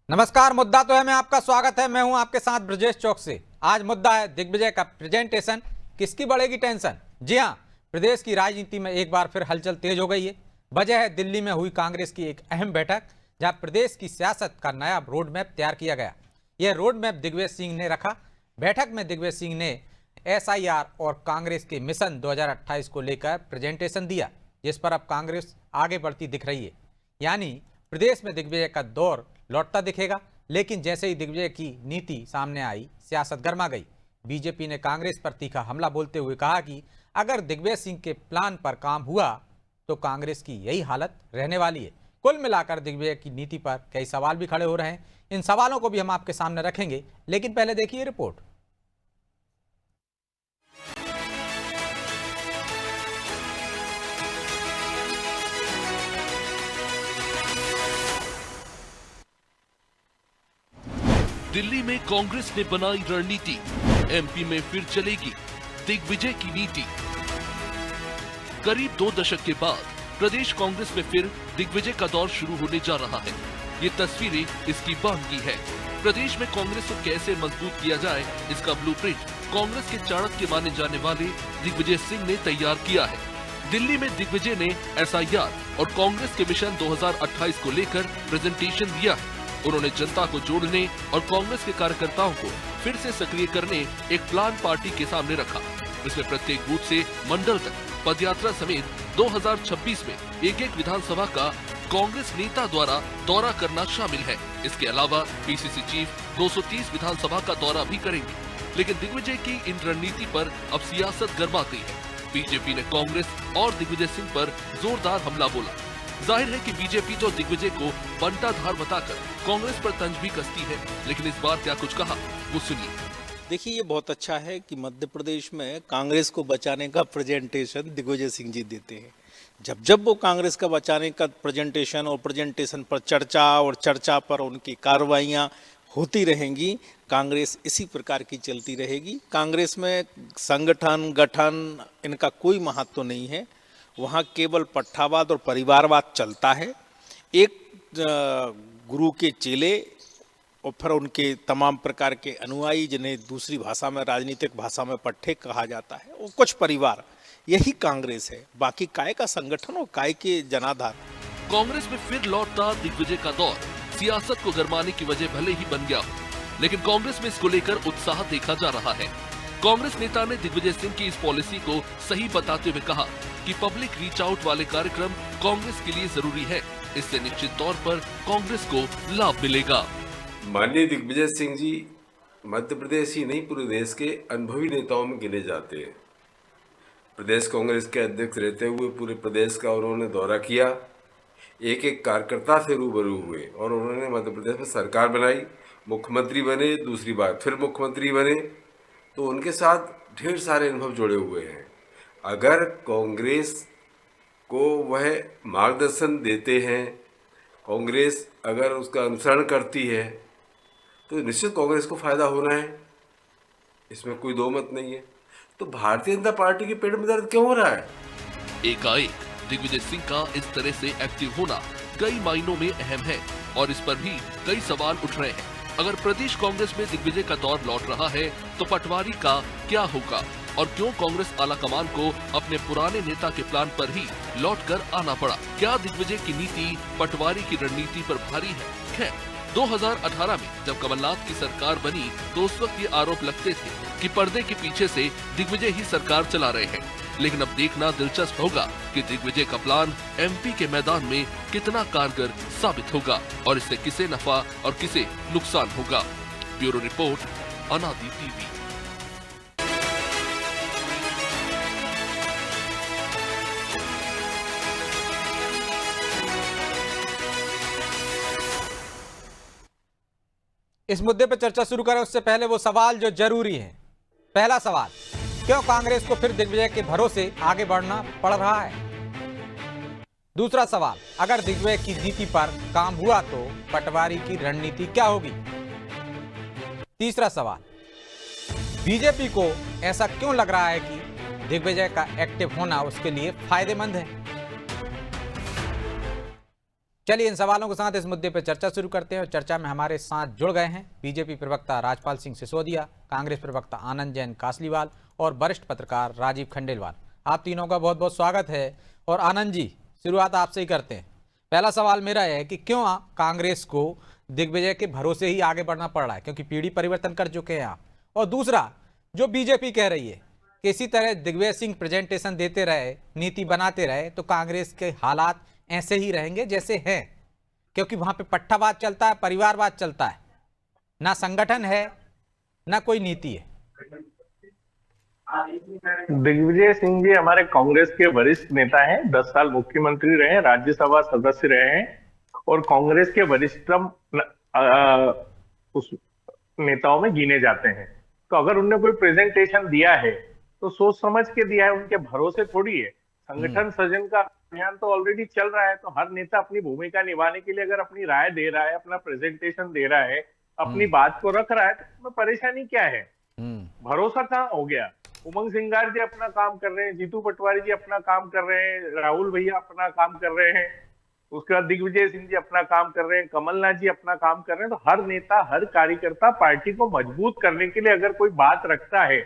नमस्कार। मुद्दा तो है में आपका स्वागत है। मैं हूं आपके साथ ब्रजेश चौक से। आज मुद्दा है दिग्विजय का प्रेजेंटेशन, किसकी बढ़ेगी टेंशन। जी हां, प्रदेश की राजनीति में एक बार फिर हलचल तेज हो गई है। वजह है दिल्ली में हुई कांग्रेस की एक अहम बैठक, जहां प्रदेश की सियासत का नया रोड मैप तैयार किया गया। यह रोड मैप दिग्विजय सिंह ने रखा। बैठक में दिग्विजय सिंह ने SIR और कांग्रेस के मिशन 2028 को लेकर प्रेजेंटेशन दिया, जिस पर अब कांग्रेस आगे बढ़ती दिख रही है। यानी प्रदेश में दिग्विजय का दौर लौटता दिखेगा। लेकिन जैसे ही दिग्विजय की नीति सामने आई, सियासत गर्मा गई। बीजेपी ने कांग्रेस पर तीखा हमला बोलते हुए कहा कि अगर दिग्विजय सिंह के प्लान पर काम हुआ तो कांग्रेस की यही हालत रहने वाली है। कुल मिलाकर दिग्विजय की नीति पर कई सवाल भी खड़े हो रहे हैं। इन सवालों को भी हम आपके सामने रखेंगे, लेकिन पहले देखिए रिपोर्ट। दिल्ली में कांग्रेस ने बनाई रणनीति, MP में फिर चलेगी दिग्विजय की नीति। करीब 2 दशक के बाद प्रदेश कांग्रेस में फिर दिग्विजय का दौर शुरू होने जा रहा है। ये तस्वीरें इसकी बानगी है। प्रदेश में कांग्रेस को कैसे मजबूत किया जाए, इसका ब्लूप्रिंट कांग्रेस के चाणक्य माने जाने वाले दिग्विजय सिंह ने तैयार किया है। दिल्ली में दिग्विजय ने SIR और कांग्रेस के मिशन 2028 को लेकर प्रेजेंटेशन दिया है। उन्होंने जनता को जोड़ने और कांग्रेस के कार्यकर्ताओं को फिर से सक्रिय करने एक प्लान पार्टी के सामने रखा। इसमें प्रत्येक बूथ से मंडल तक पदयात्रा समेत 2026 में एक विधानसभा का कांग्रेस नेता द्वारा दौरा करना शामिल है। इसके अलावा PCC चीफ 230 विधानसभा का दौरा भी करेंगे। लेकिन दिग्विजय की इन रणनीति पर अब सियासत गर्मा गई है। बीजेपी ने कांग्रेस और दिग्विजय सिंह पर जोरदार हमला बोला। जाहिर है कि बीजेपी तो दिग्विजय को बंटाधार बताकर कांग्रेस पर तंज भी कसती है, लेकिन इस बार क्या कुछ कहा वो सुनिए। देखिए, ये बहुत अच्छा है कि मध्य प्रदेश में कांग्रेस को बचाने का प्रेजेंटेशन दिग्विजय सिंह जी देते हैं। जब जब वो कांग्रेस का बचाने का प्रेजेंटेशन और प्रेजेंटेशन पर चर्चा और चर्चा पर उनकी कार्रवाइयाँ होती रहेंगी, कांग्रेस इसी प्रकार की चलती रहेगी। कांग्रेस में संगठन गठन इनका कोई महत्व नहीं है। वहाँ केवल पट्टावाद और परिवारवाद चलता है। एक गुरु के चेले और फिर उनके तमाम प्रकार के अनुयायी, जिन्हें दूसरी भाषा में, राजनीतिक भाषा में पट्टे कहा जाता है, वो कुछ परिवार, यही कांग्रेस है। बाकी काय का संगठन और काय के जनाधार। कांग्रेस में फिर लौटता दिग्विजय का दौर सियासत को गरमाने की वजह भले ही बन गया हो, लेकिन कांग्रेस में इसको लेकर उत्साह देखा जा रहा है। कांग्रेस नेता ने दिग्विजय सिंह की इस पॉलिसी को सही बताते हुए कहा कि पब्लिक रीच आउट वाले कार्यक्रम कांग्रेस के लिए जरूरी है। इससे निश्चित तौर पर कांग्रेस को लाभ मिलेगा। माननीय दिग्विजय सिंह जी मध्य प्रदेश ही नहीं, पूरे देश के अनुभवी नेताओं में गिने जाते हैं। प्रदेश कांग्रेस के अध्यक्ष रहते हुए पूरे प्रदेश का उन्होंने दौरा किया, एक एक कार्यकर्ता से रूबरू हुए और उन्होंने मध्य प्रदेश में सरकार बनाई, मुख्यमंत्री बने, दूसरी बार फिर मुख्यमंत्री बने। तो उनके साथ ढेर सारे अनुभव जुड़े हुए हैं। अगर कांग्रेस को वह मार्गदर्शन देते हैं, कांग्रेस अगर उसका अनुसरण करती है, तो निश्चित कांग्रेस को फायदा होना है, इसमें कोई दो मत नहीं है। तो भारतीय जनता पार्टी के पेट में दर्द क्यों हो रहा है? एकाएक दिग्विजय सिंह का इस तरह से एक्टिव होना कई मायनों में अहम है और इस पर भी कई सवाल उठ रहे हैं। अगर प्रदेश कांग्रेस में दिग्विजय का दौर लौट रहा है तो पटवारी का क्या होगा और क्यों कांग्रेस आलाकमान को अपने पुराने नेता के प्लान पर ही लौटकर आना पड़ा? क्या दिग्विजय की नीति पटवारी की रणनीति पर भारी है? खैर, 2018 में जब कमलनाथ की सरकार बनी तो उस वक्त ये आरोप लगते थे कि पर्दे के पीछे से दिग्विजय ही सरकार चला रहे हैं। लेकिन अब देखना दिलचस्प होगा कि दिग्विजय का प्लान MP के मैदान में कितना कारगर साबित होगा और इससे किसे नफा और किसे नुकसान होगा। ब्यूरो रिपोर्ट, अनादि TV। इस मुद्दे पर चर्चा शुरू करें उससे पहले वो सवाल जो जरूरी है। पहला सवाल, क्यों कांग्रेस को फिर दिग्विजय के भरोसे आगे बढ़ना पड़ रहा है? दूसरा सवाल, अगर दिग्विजय की नीति पर काम हुआ तो पटवारी की रणनीति क्या होगी? तीसरा सवाल, बीजेपी को ऐसा क्यों लग रहा है कि दिग्विजय का एक्टिव होना उसके लिए फायदेमंद है? चलिए इन सवालों के साथ इस मुद्दे पर चर्चा शुरू करते हैं और चर्चा में हमारे साथ जुड़ गए हैं बीजेपी प्रवक्ता राजपाल सिंह सिसोदिया, कांग्रेस प्रवक्ता आनंद जैन कासलीवाल और वरिष्ठ पत्रकार राजीव खंडेलवाल। आप तीनों का बहुत बहुत स्वागत है। और आनंद जी, शुरुआत आपसे ही करते हैं। पहला सवाल मेरा है कि क्यों कांग्रेस को दिग्विजय के भरोसे ही आगे बढ़ना पड़ रहा है, क्योंकि पीढ़ी परिवर्तन कर चुके हैं आप। और दूसरा, जो बीजेपी कह रही है कि इसी तरह दिग्विजय सिंह प्रेजेंटेशन देते रहे, नीति बनाते रहे, तो कांग्रेस के हालात ऐसे ही रहेंगे जैसे हैं, क्योंकि वहां पे पट्टावाद चलता है, परिवारवाद चलता है, ना संगठन है ना कोई नीति है। दिग्विजय सिंह जी हमारे कांग्रेस के वरिष्ठ नेता हैं, 10 साल मुख्यमंत्री रहे हैं, राज्यसभा सदस्य रहे हैं और कांग्रेस के वरिष्ठतम उस नेताओं में गिने जाते हैं। तो अगर उन्होंने कोई प्रेजेंटेशन दिया है तो सोच समझ के दिया है, उनके भरोसे थोड़ी है। संगठन सृजन का अभियान तो ऑलरेडी चल रहा है, तो हर नेता अपनी भूमिका निभाने के लिए अगर अपनी राय दे रहा है, अपना प्रेजेंटेशन दे रहा है, अपनी बात को रख रहा है, तो उसमें परेशानी क्या है? भरोसा कहाँ हो गया? उमंग सिंगार जी अपना काम कर रहे हैं, जीतू पटवारी जी अपना काम कर रहे हैं, राहुल भैया अपना काम कर रहे हैं, उसके बाद दिग्विजय सिंह जी अपना काम कर रहे हैं, कमलनाथ जी अपना काम कर रहे हैं। तो हर नेता, हर कार्यकर्ता पार्टी को मजबूत करने के लिए अगर कोई बात रखता है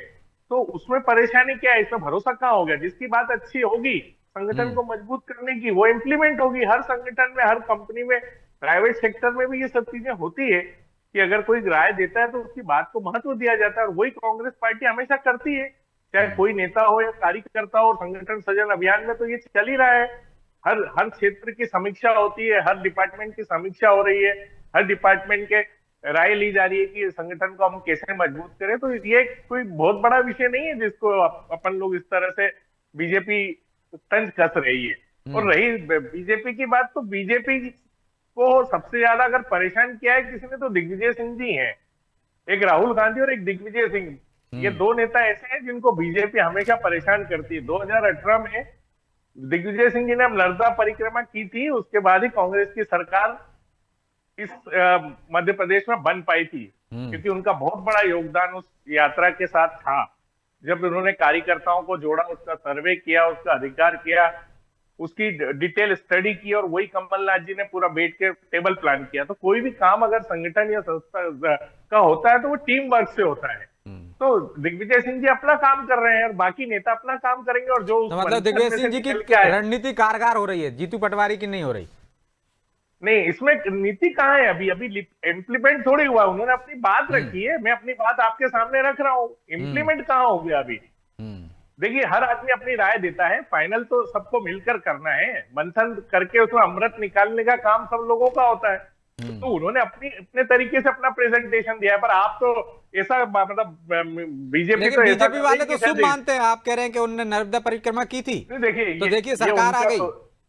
तो उसमें परेशानी क्या है? इसमें भरोसा कहाँ हो गया? जिसकी बात अच्छी होगी संगठन को मजबूत करने की, वो इम्प्लीमेंट होगी। हर संगठन में, हर कंपनी में, प्राइवेट सेक्टर में भी ये सब चीजें होती है कि अगर कोई राय देता है तो उसकी बात को महत्व दिया जाता है, और वही कांग्रेस पार्टी हमेशा करती है, चाहे कोई नेता हो या कार्यकर्ता हो। संगठन सृजन अभियान में तो ये चल ही रहा है, हर क्षेत्र की समीक्षा होती है, हर डिपार्टमेंट की समीक्षा हो रही है, हर डिपार्टमेंट के राय ली जा रही है कि संगठन को हम कैसे मजबूत करें। तो ये कोई बहुत बड़ा विषय नहीं है जिसको अपन लोग इस तरह से बीजेपी तंज कस रही है। और रही बीजेपी की बात, तो बीजेपी को सबसे ज्यादा अगर परेशान किया है किसी ने तो दिग्विजय सिंह जी हैं। एक राहुल गांधी और एक दिग्विजय सिंह, ये दो नेता ऐसे हैं जिनको बीजेपी हमेशा परेशान करती है। 2018 में दिग्विजय सिंह जी ने नर्मदा परिक्रमा की थी, उसके बाद ही कांग्रेस की सरकार इस मध्य प्रदेश में बन पाई थी, क्योंकि उनका बहुत बड़ा योगदान उस यात्रा के साथ था। जब उन्होंने कार्यकर्ताओं को जोड़ा, उसका सर्वे किया, उसका अधिकार किया, उसकी डिटेल स्टडी की, और वही कमलनाथ जी ने पूरा बैठ के टेबल प्लान किया। तो कोई भी काम अगर संगठन या संस्था का होता है तो वो टीम वर्क से होता है। तो दिग्विजय सिंह जी अपना काम कर रहे हैं और बाकी नेता अपना काम करेंगे। और जो तो मतलब दिग्विजय सिंह जी की रणनीति कारगर हो रही है, जीतू पटवारी की नहीं हो रही। नहीं, इसमें नीति कहाँ है? अभी इम्प्लीमेंट थोड़ी हुआ। उन्होंने अपनी बात रखी है, मैं अपनी बात आपके सामने रख रहा हूँ, इम्प्लीमेंट कहाँ हो गया अभी? देखिए, हर आदमी अपनी राय देता है, फाइनल तो सबको मिलकर करना है। मंथन करके उसमें अमृत निकालने का काम सब लोगों का होता है। तो उन्होंने अपने तरीके से अपना प्रेजेंटेशन दिया है, पर आप तो ऐसा, मतलब बीजेपी तो बीजेपी वाले तो शुभ मानते हैं। आप कह रहे हैं कि उन्होंने नर्मदा परिक्रमा की थी, तो देखिए सरकार आ गई।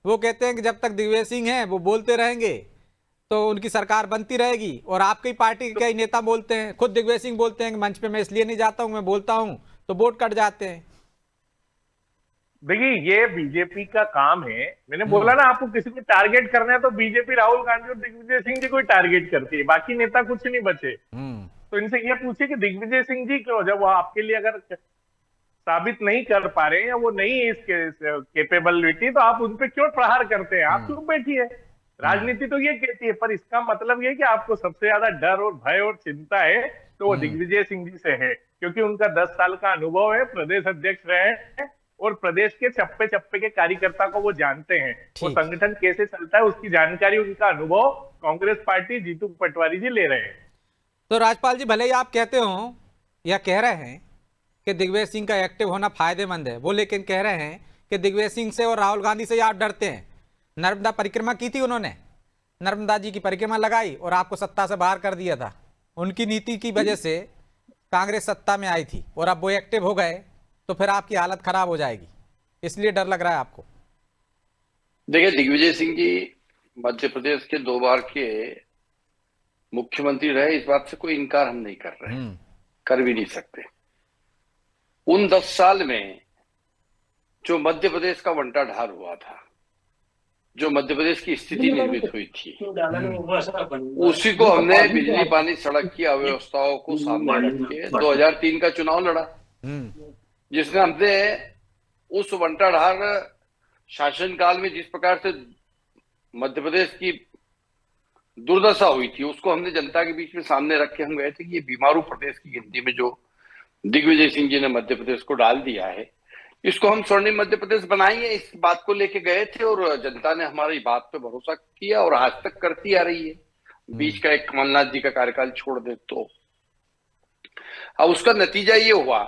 वो कहते हैं कि जब तक दिग्विजय सिंह हैं वो बोलते रहेंगे तो उनकी सरकार बनती रहेगी। और आपकी पार्टी के कई नेता बोलते हैं, खुद दिग्विजय सिंह बोलते हैं कि मंच पे मैं इसलिए नहीं जाता हूं, मैं बोलता हूं तो वोट कट जाते हैं। देखिए, ये बीजेपी का काम है। मैंने बोला ना, आपको किसी को टारगेट करना है तो बीजेपी राहुल गांधी और दिग्विजय सिंह जी को टारगेट करती है, बाकी नेता कुछ नहीं बचे। तो इनसे ये पूछिए कि दिग्विजय सिंह जी क्यों, जब वो आपके लिए अगर साबित नहीं कर पा रहे हैं, वो नहीं है इसके कैपेबिलिटी, तो आप उन पे क्यों प्रहार करते हैं? आप क्यों बैठिए? राजनीति तो ये कहती है, पर इसका मतलब ये कि आपको सबसे ज्यादा डर और भय और चिंता है तो वो दिग्विजय सिंह जी से है, क्योंकि उनका 10 साल का अनुभव है, प्रदेश अध्यक्ष रहे हैं और प्रदेश के चप्पे चप्पे के कार्यकर्ता को वो जानते हैं। वो संगठन कैसे चलता है उसकी जानकारी, उनका अनुभव कांग्रेस पार्टी जीतू पटवारी जी ले रहे हैं। तो राजपाल जी, भले ही आप कहते हो या कह रहे हैं कि दिग्विजय सिंह का एक्टिव होना फायदेमंद है, वो लेकिन कह रहे हैं कि दिग्विजय सिंह से और राहुल गांधी से आप डरते हैं। नर्मदा परिक्रमा की थी उन्होंने, नर्मदा जी की परिक्रमा लगाई और आपको सत्ता से बाहर कर दिया था। उनकी नीति की वजह से कांग्रेस सत्ता में आई थी और अब वो एक्टिव हो गए तो फिर आपकी हालत खराब हो जाएगी, इसलिए डर लग रहा है आपको। देखिए, दिग्विजय सिंह जी मध्य प्रदेश के 2 बार के मुख्यमंत्री रहे, इस बात से कोई इनकार हम नहीं कर रहे, कर भी नहीं सकते। उन 10 साल में जो मध्य प्रदेश का बंटा ढार हुआ था, जो मध्य प्रदेश की स्थिति निर्मित हुई थी, उसी को हमने बिजली पानी सड़क की अव्यवस्थाओं को सामने रख के 2003 का चुनाव लड़ा, जिसने हमने उस बंटाढार शासनकाल में जिस प्रकार से मध्य प्रदेश की दुर्दशा हुई थी उसको हमने जनता के बीच में सामने रख के हम गए थे कि ये बीमारू प्रदेश की गिनती में जो दिग्विजय सिंह जी ने मध्य प्रदेश को डाल दिया है, इसको हम स्वर्णिम मध्य प्रदेश बनाएंगे, इस बात को लेके गए थे और जनता ने हमारी बात पे भरोसा किया और आज तक करती आ रही है। बीच का एक कमलनाथ जी का कार्यकाल छोड़ दे तो अब उसका नतीजा ये हुआ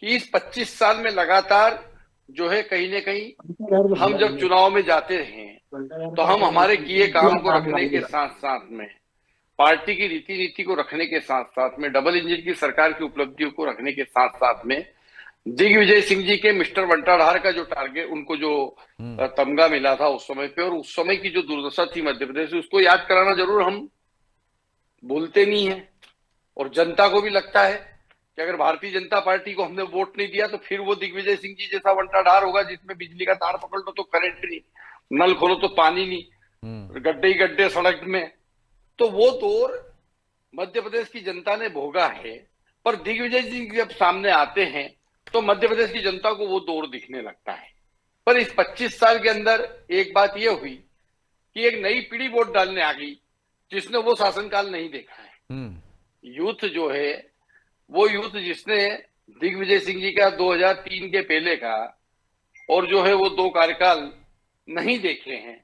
कि इस 25 साल में लगातार जो है कहीं ना कहीं हम जब चुनाव में जाते रहे तो हम हमारे किए काम को रखने के साथ साथ में, पार्टी की रीति नीति को रखने के साथ साथ में, डबल इंजन की सरकार की उपलब्धियों को रखने के साथ साथ में दिग्विजय सिंह जी के मिस्टर बंटाधार का जो टारगेट, उनको जो तमगा मिला था उस समय पे और उस समय की जो दुर्दशा थी मध्य प्रदेश, उसको याद कराना जरूर हम भूलते नहीं है। और जनता को भी लगता है कि अगर भारतीय जनता पार्टी को हमने वोट नहीं दिया तो फिर वो दिग्विजय सिंह जी जैसा बंटाधार होगा जिसमें बिजली का तार पकड़ लो तो करंट नहीं, नल खोलो तो पानी नहीं, गड्ढे ही गड्ढे सड़क में। तो वो दौर मध्य प्रदेश की जनता ने भोगा है, पर दिग्विजय सिंह जब सामने आते हैं तो मध्य प्रदेश की जनता को वो दौर दिखने लगता है। पर इस 25 साल के अंदर एक बात ये हुई कि एक नई पीढ़ी वोट डालने आ गई जिसने वो शासनकाल नहीं देखा है। यूथ जो है वो यूथ जिसने दिग्विजय सिंह जी का 2003 के पहले का और जो है वो 2 कार्यकाल नहीं देखे हैं,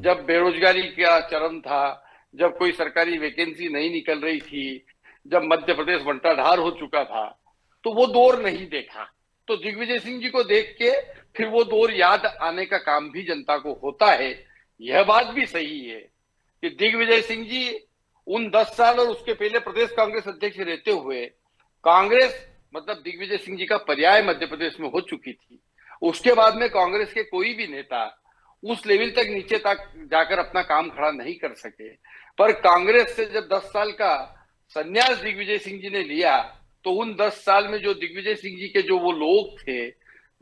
जब बेरोजगारी का चरम था, जब कोई सरकारी वैकेंसी नहीं निकल रही थी, जब मध्य प्रदेश बंटाधार हो चुका था, तो वो दौर नहीं देखा। तो दिग्विजय सिंह जी को देख के फिर वो दौर याद आने का काम भी जनता को होता है। यह बात भी सही है कि दिग्विजय सिंह जी उन 10 साल और उसके पहले प्रदेश कांग्रेस अध्यक्ष रहते हुए कांग्रेस मतलब दिग्विजय सिंह जी का पर्याय मध्य प्रदेश में हो चुकी थी। उसके बाद में कांग्रेस के कोई भी नेता उस लेवल तक नीचे तक जाकर अपना काम खड़ा नहीं कर सके। पर कांग्रेस से जब 10 साल का संन्यास दिग्विजय सिंह जी ने लिया तो उन 10 साल में जो दिग्विजय सिंह जी के जो वो लोग थे,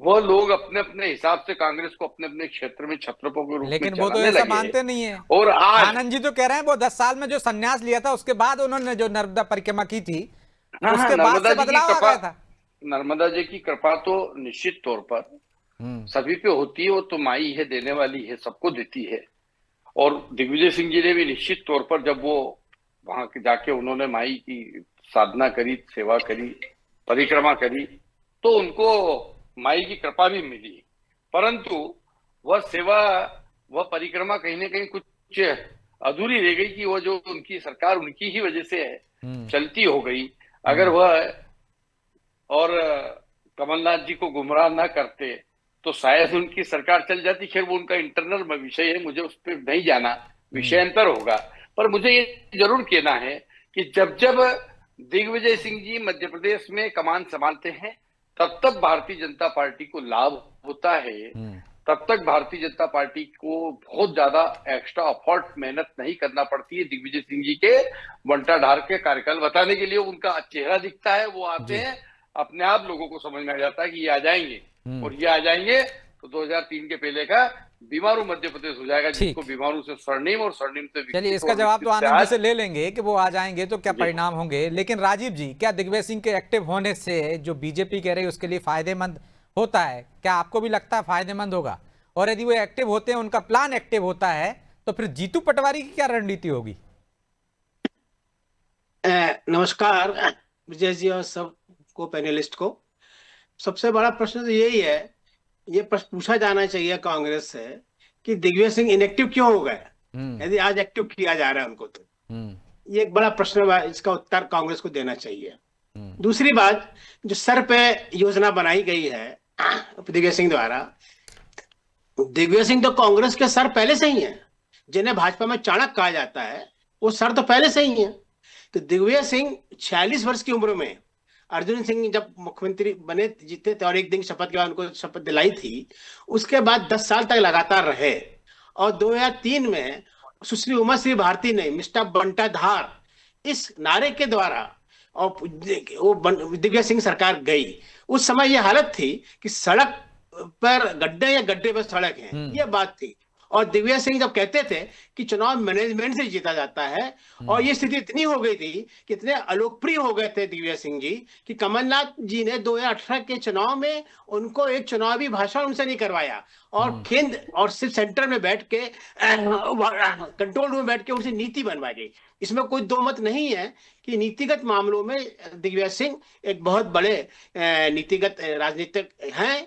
वह लोग अपने अपने हिसाब से कांग्रेस को अपने अपने क्षेत्र में छत्रपों के रूप में लेकिन वो तो ऐसा मानते नहीं है। और आज आनंद जी तो कह रहे हैं वो 10 साल में जो संन्यास लिया था उसके बाद उन्होंने जो नर्मदा परिक्रमा की थी उसके बाद से बदलाव आ गया था। नर्मदा जी की कृपा तो निश्चित तौर पर सभी पे होती है, वो तो माई है, देने वाली है, सबको देती है। और दिग्विजय सिंह जी ने भी निश्चित तौर पर जब वो वहां जाके उन्होंने माई की साधना करी, सेवा करी, परिक्रमा करी, तो उनको माई की कृपा भी मिली। परंतु वह सेवा, वह परिक्रमा कहीं ना कहीं कुछ अधूरी रह गई कि वो जो उनकी सरकार उनकी ही वजह से चलती हो गई। अगर वह और कमलनाथ जी को गुमराह ना करते तो शायद उनकी सरकार चल जाती। खैर वो उनका इंटरनल विषय है, मुझे उस पर नहीं जाना, विषयांतर होगा। पर मुझे ये जरूर कहना है कि जब जब दिग्विजय सिंह जी मध्य प्रदेश में कमान संभालते हैं तब तक भारतीय जनता पार्टी को लाभ होता है, तब तक भारतीय जनता पार्टी को बहुत ज्यादा एक्स्ट्रा एफर्ट, मेहनत नहीं करना पड़ती है। दिग्विजय सिंह जी के बंटाधार के कार्यकाल बताने के लिए उनका चेहरा दिखता है, वो आते हैं, अपने आप लोगों को समझ में आ जाता है कि ये आ जाएंगे और ये आ जाएंगे तो 2003 के पहले का बीमारू मध्य प्रदेश हो जाएगा, जिसको बीमारू से स्वर्णिम और स्वर्णिम से। चलिए इसका जवाब तो आनंद जी से ले लेंगे कि वो आ जाएंगे तो क्या परिणाम होंगे। लेकिन राजीव जी, क्या दिग्विजय सिंह के एक्टिव होने से जो बीजेपी कह रही है उसके लिए फायदेमंद होता है? क्या आपको भी लगता है फायदेमंद होगा? और यदि वो एक्टिव होते हैं, उनका प्लान एक्टिव होता है, तो फिर जीतू पटवारी की क्या रणनीति होगी? नमस्कार विजय जी और सबको, पैनलिस्ट को। सबसे बड़ा प्रश्न तो यही है, ये प्रश्न पूछा जाना चाहिए कांग्रेस से कि दिग्विजय सिंह इनएक्टिव क्यों हो गए, यदि आज एक्टिव किया जा रहा है उनको। तो ये एक बड़ा प्रश्न है, इसका उत्तर कांग्रेस को देना चाहिए। दूसरी बात, जो सर पे योजना बनाई गई है दिग्विजय सिंह द्वारा, दिग्विजय सिंह तो कांग्रेस के सर पहले से ही हैं। जिन्हें भाजपा में चाणक्य कहा जाता है वो सर तो पहले से ही हैं। तो दिग्विजय सिंह 46 वर्ष की उम्र में, अर्जुन सिंह जब मुख्यमंत्री बने जीते थे और एक दिन शपथ के बाद उनको शपथ दिलाई थी, उसके बाद 10 साल तक लगातार रहे। और 2003 में सुश्री उमा श्री भारती ने मिस्टर बंटाधार इस नारे के द्वारा और वो दिग्विजय सिंह सरकार गई। उस समय ये हालत थी कि सड़क पर गड्ढे या गड्ढे पर सड़क है, ये बात थी। और दिग्विजय सिंह जब कहते थे कि चुनाव मैनेजमेंट से जीता जाता है, और ये स्थिति इतनी हो गई थी कि इतने अलोकप्रिय हो गए थे दिग्विजय सिंह जी कि कमलनाथ जी ने 2018 के चुनाव में उनको एक चुनावी भाषण उनसे नहीं करवाया और केंद्र और सिर्फ सेंटर में बैठ के कंट्रोल रूम में बैठ के उनसे नीति बनवाई गई। इसमें कोई दो मत नहीं है कि नीतिगत मामलों में दिग्विजय सिंह एक बहुत बड़े नीतिगत राजनीतिक हैं,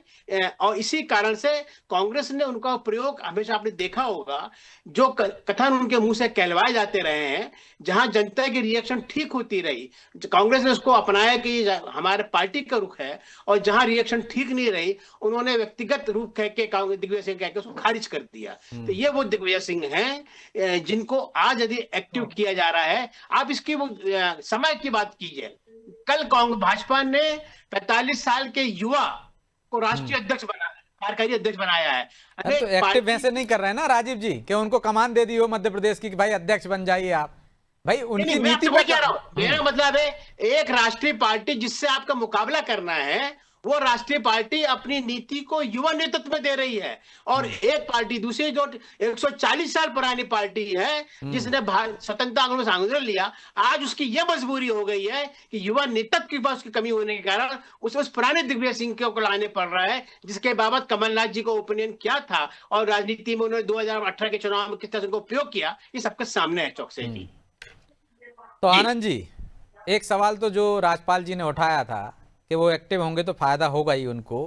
और इसी कारण से कांग्रेस ने उनका प्रयोग हमेशा आपने देखा होगा, जो कथन उनके मुंह से कहलवाए जाते रहे हैं, जहां जनता की रिएक्शन ठीक होती रही, कांग्रेस ने उसको अपनाया कि हमारे पार्टी का रुख है, और जहां रिएक्शन ठीक नहीं रही उन्होंने व्यक्तिगत रूप कह के दिग्विजय सिंह कह के उसको खारिज कर दिया। तो ये वो दिग्विजय सिंह हैं जिनको आज यदि एक्टिव किया जा रहा है। आप इसकी वो समय की बात कीजिए, कल कांग्रेस भाजपा ने 45 साल के युवा को राष्ट्रीय अध्यक्ष बना, कार्यकारी अध्यक्ष बनाया है। तो एक्टिव वैसे नहीं कर रहे हैं ना राजीव जी, कि उनको कमान दे दी हो मध्य प्रदेश की कि भाई अध्यक्ष बन जाइए आप। भाई उनकी नीति को कह रहा हूं, मेरा मतलब है एक राष्ट्रीय पार्टी जिससे आपका मुकाबला करना है, वो राष्ट्रीय पार्टी अपनी नीति को युवा नेतृत्व में दे रही है, और एक पार्टी दूसरी जो 140 साल पुरानी पार्टी है जिसने स्वतंत्रता आंदोलन में आंदोलन लिया, आज उसकी यह मजबूरी हो गई है कि युवा नेतृत्व की पास की कमी होने के कारण उसे उस पुराने दिग्विजय सिंह को लाने पड़ रहा है, जिसके बाबत कमलनाथ जी का ओपिनियन क्या था और राजनीति में उन्होंने 2018 के चुनाव में किस तरह से उपयोग किया, ये सबके सामने है चौकसे जी। तो आनंद जी, एक सवाल तो जो राजपाल जी ने उठाया था कि वो एक्टिव होंगे तो फायदा होगा ही उनको,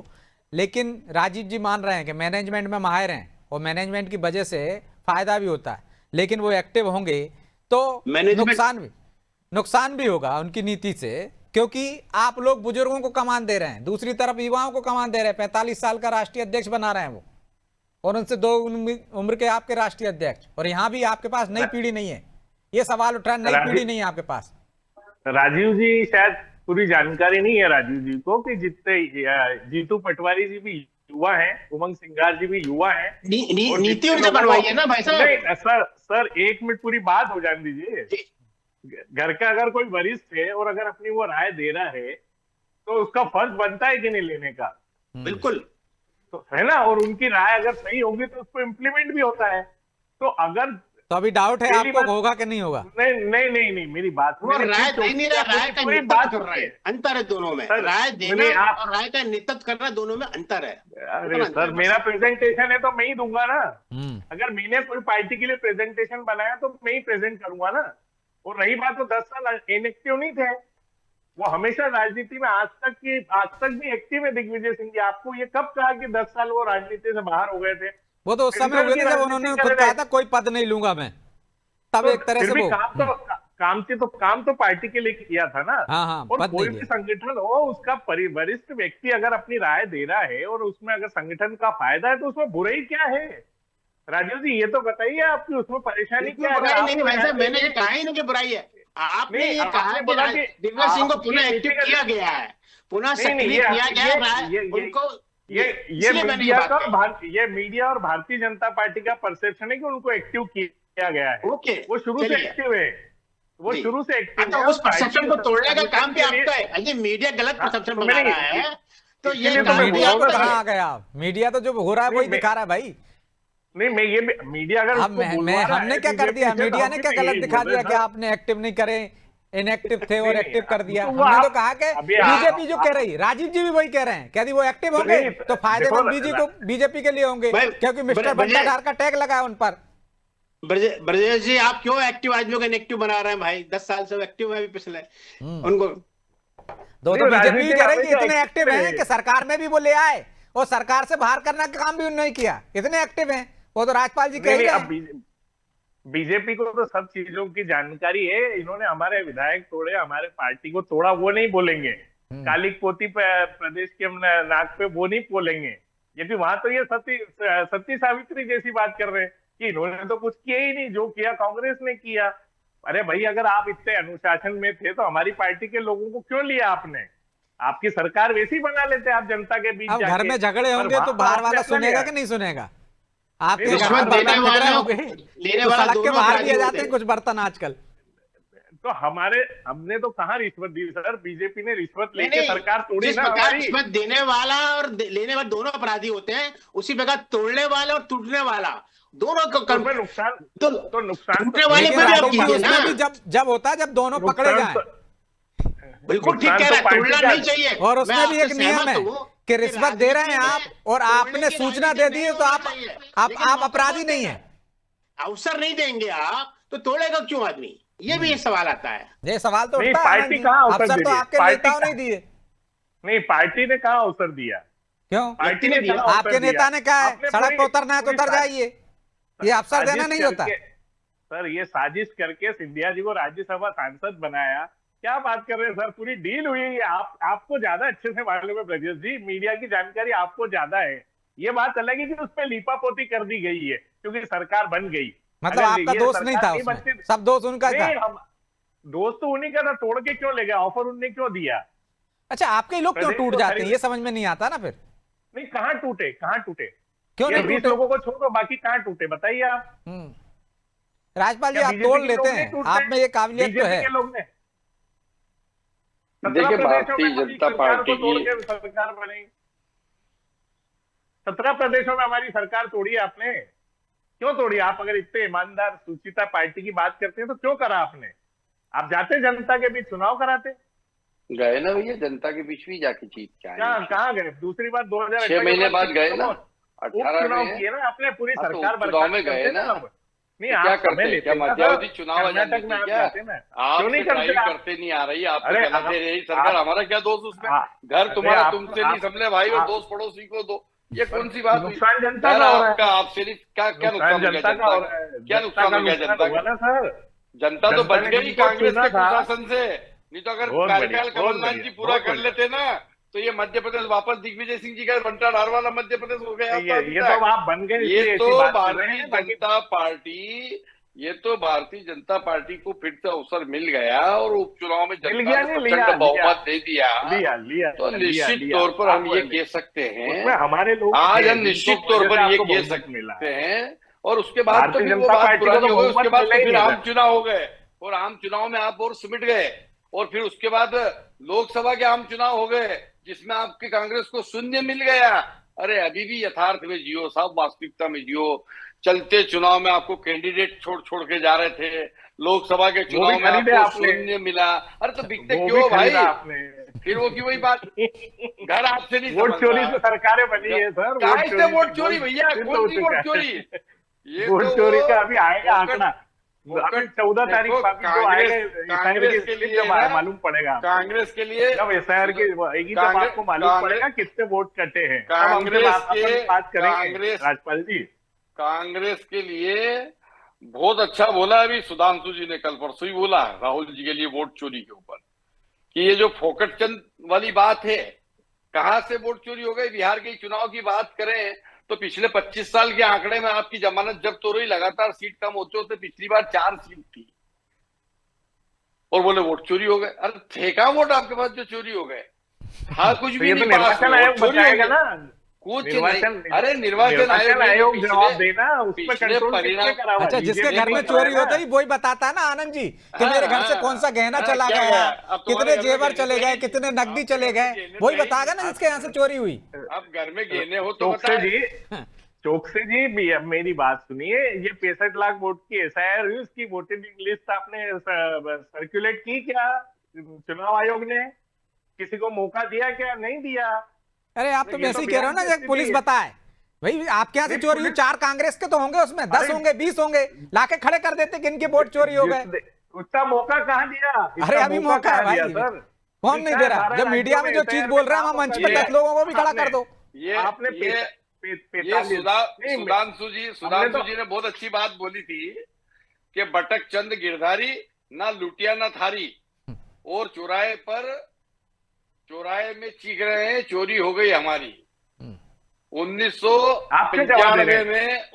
लेकिन राजीव जी मान रहे हैं कि मैनेजमेंट में माहिर हैं और मैनेजमेंट की वजह से फायदा भी होता है, लेकिन वो एक्टिव होंगे तो नुकसान भी होगा उनकी नीति से, क्योंकि आप लोग बुजुर्गों को कमान दे रहे हैं, दूसरी तरफ युवाओं को कमान दे रहे हैं। 45 साल का राष्ट्रीय अध्यक्ष बना रहे हैं वो, और उनसे 2 उम्र के आपके राष्ट्रीय अध्यक्ष, और यहाँ भी आपके पास नई पीढ़ी नहीं है। ये सवाल उठ रहा है, नई पीढ़ी नहीं है आपके पास। राजीव जी शायद पूरी जानकारी नहीं है राजीव जी को कि जितने जीतू पटवारी जी भी युवा हैं, उमंग सिंगार जी भी युवा हैं, नीति उनसे बनवाई है ना भाई साहब। नहीं सर 1 मिनट पूरी बात हो जाने दीजिए। घर का अगर कोई वरिष्ठ है और अगर अपनी वो राय दे रहा है तो उसका फर्ज बनता है कि नहीं लेने का, बिल्कुल तो है ना, और उनकी राय अगर सही होगी तो उसको इम्प्लीमेंट भी होता है। तो अगर तो अभी डाउट है आपको होगा कि नहीं होगा? नहीं मेरी बात राय नहीं रहा, राय का नेतृत्व कर रहा है, अंतर है दोनों में। राय देना और राय का नेतृत्व करना दोनों में अंतर है। अरे सर मेरा प्रेजेंटेशन है तो मैं ही दूंगा ना, अगर मैंने कोई पार्टी के लिए प्रेजेंटेशन बनाया तो मैं ही प्रेजेंट करूंगा ना। और रही बात, तो 10 साल इनएक्टिव नहीं थे, वो हमेशा राजनीति में आज तक भी एक्टिव है दिग्विजय सिंह जी। आपको ये कब कहा कि 10 साल वो राजनीति से बाहर हो गए थे? वो तो उस समय हुए थे जब उन्होंने खुद कहा था कोई पद नहीं लूंगा मैं, तब एक तरह से वो काम तो पार्टी के लिए किया था ना। हाँ, और कोई भी संगठन हो, उसका वरिष्ठ व्यक्ति अगर अपनी राय दे रहा है और उसमें अगर संगठन का फायदा है तो उसमें बुराई क्या है? राजीव जी ये तो बताइए, आपकी उसमें परेशानी क्या है? मैंने ये कहा ही नहीं कि बुराई है, आपने ये कहा कि दिग्विजय सिंह को पुनः एक्टिव किया गया है, पुनः सक्रिय किया गया है उनको। ये मीडिया और भारतीय जनता पार्टी का परसेप्शन है कि उनको एक्टिव किया गया है। वो शुरू से एक्टिव है, वो शुरू से एक्टिव है। उस परसेप्शन को तोड़ने का काम भी आपका है। अरे मीडिया गलत परसेप्शन बना रहा है, तो ये मीडिया को कहाँ आ गया? मीडिया तो जो हो रहा है वही दिखा रहा है भाई। नहीं मैं ये मीडिया अगर हमने क्या कर दिया? मीडिया ने क्या गलत दिखा दिया कि आपने एक्टिव नहीं करे, इनएक्टिव थे और एक्टिव कर दिया? हमने तो कहा कि बीजेपी जो कह रही, राजीव जी भी वही कह रहे हैं, कहती वो एक्टिव होंगे तो फायदेमंद बीजेपी के लिए होंगे, क्योंकि मिस्टर भंडारकर का टैग लगा है उन पर। ब्रजेश जी आप क्यों एक्टिव आदमियों को इनएक्टिव बना रहे हैं भाई? 10 साल से एक्टिव है पिछले उनको। तो बीजेपी कह रही कि इतने एक्टिव हैं कि सरकार में भी वो ले आए और सरकार से बाहर करने का काम भी उन्होंने किया, इतने एक्टिव हैं। वो तो राजपाल जी कह रहे हैं। बीजेपी को तो सब चीजों की जानकारी है, इन्होंने हमारे विधायक तोड़े, हमारे पार्टी को तोड़ा, वो नहीं बोलेंगे। काली पोती प्रदेश के नाक पे वो नहीं बोलेंगे, क्योंकि वहां तो ये सती सावित्री जैसी बात कर रहे हैं कि इन्होंने तो कुछ किया ही नहीं, जो किया कांग्रेस ने किया। अरे भाई अगर आप इतने अनुशासन में थे तो हमारी पार्टी के लोगों को क्यों लिया आपने? आपकी सरकार वैसी बना लेते आप जनता के बीच। घर में झगड़े होंगे तो बाहर वाला सुनेगा कि नहीं सुनेगा? आपके रिश्वत देने वाले लेने वाला सड़क के बाहर दिए जाते हैं कुछ बर्तन आजकल। तो हमने तो कहाँ रिश्वत दी सर? बीजेपी ने रिश्वत लेके सरकार तोड़ी ना। रिश्वत देने वाला और लेने वाला दोनों अपराधी होते हैं, उसी प्रकार तोड़ने वाला और टूटने वाला दोनों को नुकसान टूटने वाले जब होता है जब दोनों पकड़े जाए। बिल्कुल ठीक कह रहा है, तोड़ना नहीं चाहिए। और उसमें मैं भी एक आपसे नियम सहमत है हूं कि रिश्वत दे रहे हैं आप और आपने सूचना दे दी है तो आप अपराधी नहीं है। अवसर नहीं देंगे आप तो तोड़ेगा क्यों आदमी? ये भी एक सवाल आता है। ये सवाल तो नहीं, उठता है पार्टी आनंद जी। कहाँ अवसर अवसर दे तो रही है? आपके पार्टी नेताओं ने कहाँ? दिए। नहीं, पार्टी ने कहा अवसर दिया? क्यों? पार्टी ने दिया। कहा अवसर आपके दिया? नेता ने कहा है आपने सड़क पूरी- पर उतरना है तो पूरी उतर जाइए, ये अवसर देना साजिश नहीं होता। सर ये साजिश करके सिंधिया जी को राज्यसभा सांसद बनाया। क्या बात कर रहे हैं सर? पूरी डील हुई है। आपको ज्यादा अच्छे से मालूम है ब्रजेश जी, मीडिया की जानकारी आपको ज्यादा है। ये बात अलग है कि उस पर लीपापोती कर दी गई है क्योंकि सरकार बन गई। मतलब अगर आपका ये दोष सरकार नहीं था उसमें, बनती- सब दोष उनका नहीं, था। हम दोस्त तो उन्हीं का था, तोड़ के क्यों ले गए? ऑफर उनने क्यों दिया? अच्छा, आपके ही लोग क्यों प्रदेश टूट को जाते हैं, खरीद- ये समझ में नहीं आता ना फिर। नहीं, कहाँ टूटे? कहाँ टूटे? क्यों ये नहीं 20 टूटे? लोगों को छोड़ो, बाकी कहाँ टूटे बताइए आप। राजपाल जी, क्या आप बीजेपी तोड़ के लेते लोग नहीं हैं, टूटते? आप में ये काबिलियत तो बीजेपी है। के लोग ने देखिए, 17 प्रदेशों भारतीय में हमारी जनता सरकार पार्टी को तोड़ की के सरकार बनी। 17 प्रदेशों में हमारी सरकार तोड़ी है आपने। क्यों तोड़ी? आप अगर इतने ईमानदार सुचिता पार्टी की बात करते हैं तो क्यों करा आपने? आप जाते जनता के बीच चुनाव कराते। गए ना भैया, जनता के बीच भी जाके जीत के आए। कहाँ गए? दूसरी बात 2018 6 महीने बाद गए ना, उप 18 चुनाव में। किए ना आपने, पूरी हाँ, तो सरकार उपचुनाव में बर्खास्त गए करते ना। अब। नहीं, तो आप क्या समय करते? लेते क्या ना मध्यावधि सर। चुनाव आ कर्नाटक जाते में आप क्या? जाते ना, आप क्यों नहीं ट्राई करते आप? करते नहीं आ रही, आप तो अरे गलत आप- दे रही सरकार। आप- हमारा क्या दोष उसमें? घर अरे तुम्हारा आप- तुमसे नहीं आप- संभले भाई, और आप- दोस्त पड़ोसी को दो। ये कौन सी बात हुई? नुकसान जनता खैर, का हो रहा आपका है। आपसे नहीं, क्या नुकसान हो गया जनता जनता का हो का? रहा है। क्या नुकसान हो गया जनता होगा का? ना सर। जनता तो जनता बच ने गई जिनको कांग्रेस चुना के था। कुशासन से। नहीं तो अगर बहुत कार्यकाल बढ़िया, बहुत कमलनाथ जी बढ़िया, पूरा बहुत कर बढ़िया। लेते ना, तो ये मध्य प्रदेश वापस दिग्विजय सिंह जी का बंटा धार वाला मध्य प्रदेश हो गया। ये तो अब आप बन गए इसलिए ये ऐसी तो बात कर रहे भारतीय हैं, बाकी- जनता पार्टी, ये तो भारतीय जनता पार्टी को फिर से अवसर मिल गया और उपचुनाव में मिल जनता गया ने नहीं, प्रचंड लिया, बहुमत दे दिया। लिया तो लिया, निश्चित लिया। तौर पर हम आप ये बोले। कह सकते हैं, उसमें हमारे लोग आज थे, हम जिनको निश्चित वजह तौर से पर ये आपको कह बहुमत सकते मिला। हैं। और उसके बाद तो भारतीय फिर वो जनता बात पार्टी को पुरानी तो हो गई। बहुमत उसके बाद मिला तो ही फिर नहीं आम था। चुनाव हो गए और आम चुनाव में आप और सिमट गए, और फिर उसके बाद लोकसभा के आम चुनाव हो गए जिसमें आपकी कांग्रेस को शून्य मिल गया। अरे अभी भी यथार्थ में जियो साहब, वास्तविकता में जियो। चलते चुनाव में आपको कैंडिडेट छोड़ छोड़ के जा रहे थे, लोकसभा के चुनाव में आपको शून्य मिला। अरे तो बिकते क्यों भाई? फिर वो की वही बात, घर आपसे नहीं वोट चोरी से सरकारें बनी है सर। वोट चोरी भैया, कौन सी वोट चोरी? ये वोट तो चोरी का अभी आएगा आंकड़ा। अभी 14 तारीख को कांग्रेस के लिए मालूम पड़ेगा। कांग्रेस के लिए जब एसआईआर की आएगी तब आपको मालूम पड़ेगा कितने वोट कटे हैं। बात करेंगे राजपाल जी। कांग्रेस के लिए बहुत अच्छा बोला अभी सुधांशु जी ने, कल परसों ही बोला राहुल जी के लिए वोट चोरी के ऊपर, कि ये जो फोकट चंद वाली बात है, कहां से वोट चोरी हो गई? बिहार के चुनाव की बात करें तो पिछले 25 साल के आंकड़े में आपकी जमानत जब्त हो रही, लगातार सीट कम होते होते पिछली बार 4 सीट थी और बोले वोट चोरी हो गए। अरे थे कहां वोट आपके पास जो चोरी हो गए? हाँ, कुछ भी नहीं, निर्वाचन आयोग बताएगा ना, कुछ नहीं। अरे निर्वाचन आयोग जवाब देना, उस पर पिछले कंट्रोल परिणाम। अच्छा, जिसके घर में चोरी होता है वही बताता है ना आनंद जी कि मेरे घर से कौन सा गहना चला गया, कितने जेवर चले गए, कितने नकदी चले गए, वही बताएगा ना जिसके यहाँ से चोरी हुई। अब घर में गहने हो तो चौकसे जी मेरी बात सुनिए। ये 65 लाख वोट की एसआईआर हुई, उसकी वोटिंग लिस्ट आपने सर्कुलेट की क्या? चुनाव आयोग ने किसी को मौका दिया क्या? नहीं दिया। अरे आप तो वैसे ही कह रहे हो ना, जब पुलिस बताए भाई आपके यहाँ से चोरी हुई, 4 कांग्रेस के तो होंगे, उसमें 10 होंगे, 20 होंगे, लाके खड़े कर देते कि इनके वोट चोरी हो गए। उसका मौका कहाँ दिया? अरे अभी मौका है भाई, कौन नहीं दे रहा? जब मीडिया में जो चीज बोल रहे हैं वहां मंच पे 10 लोगों को भी खड़ा कर दो। सुधांशु जी ने बहुत अच्छी बात बोली थी कि बटक चंद गिरधारी, ना लुटिया ना थारी, और चौराहे में चीख रहे हैं चोरी हो गई हमारी। 1995 में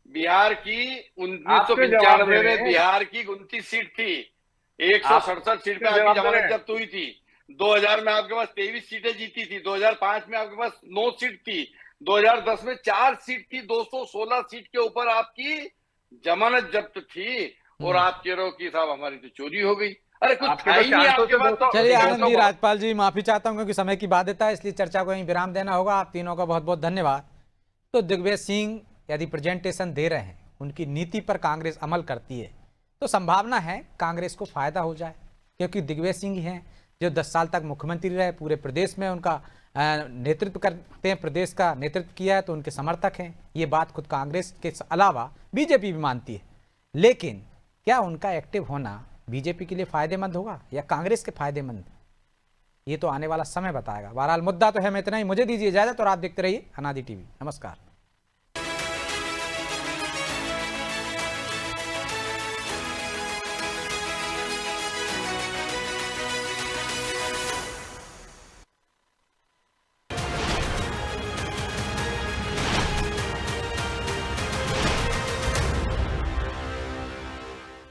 बिहार की 1995 में बिहार की 29 सीट थी, 167 सीट पे आपकी जमानत जब्त हुई थी। 2000 में आपके पास 23 सीटें जीती थी, 2005 में आपके पास 9 सीट थी, 2010 में 4 सीट थी, 216 सीट के ऊपर आपकी जमानत जब्त थी, और आप कह रहे हो कि साहब हमारी तो चोरी हो गई। अरे कुछ था ही नहीं आपके पास। चलिए आनंद जी, राजपाल जी माफी चाहता हूं क्योंकि समय की बाध्यता है, इसलिए चर्चा को यहीं विराम देना होगा। आप तीनों का बहुत बहुत धन्यवाद। तो दिग्विजय सिंह यदि प्रेजेंटेशन दे रहे हैं, उनकी नीति पर कांग्रेस अमल करती है तो संभावना है कांग्रेस को फायदा हो जाए। क्योंकि दिग्विजय सिंह ही हैं जो 10 साल तक मुख्यमंत्री रहे, पूरे प्रदेश में उनका नेतृत्व करते हैं, प्रदेश का नेतृत्व किया है, तो उनके समर्थक हैं। ये बात खुद कांग्रेस के अलावा बीजेपी भी मानती है। लेकिन क्या उनका एक्टिव होना बीजेपी के लिए फायदेमंद होगा या कांग्रेस के फायदेमंद, ये तो आने वाला समय बताएगा। बहरहाल मुद्दा तो है, मैं इतना ही, मुझे दीजिए इजाजत और आप देखते रहिए अनादि टीवी। नमस्कार।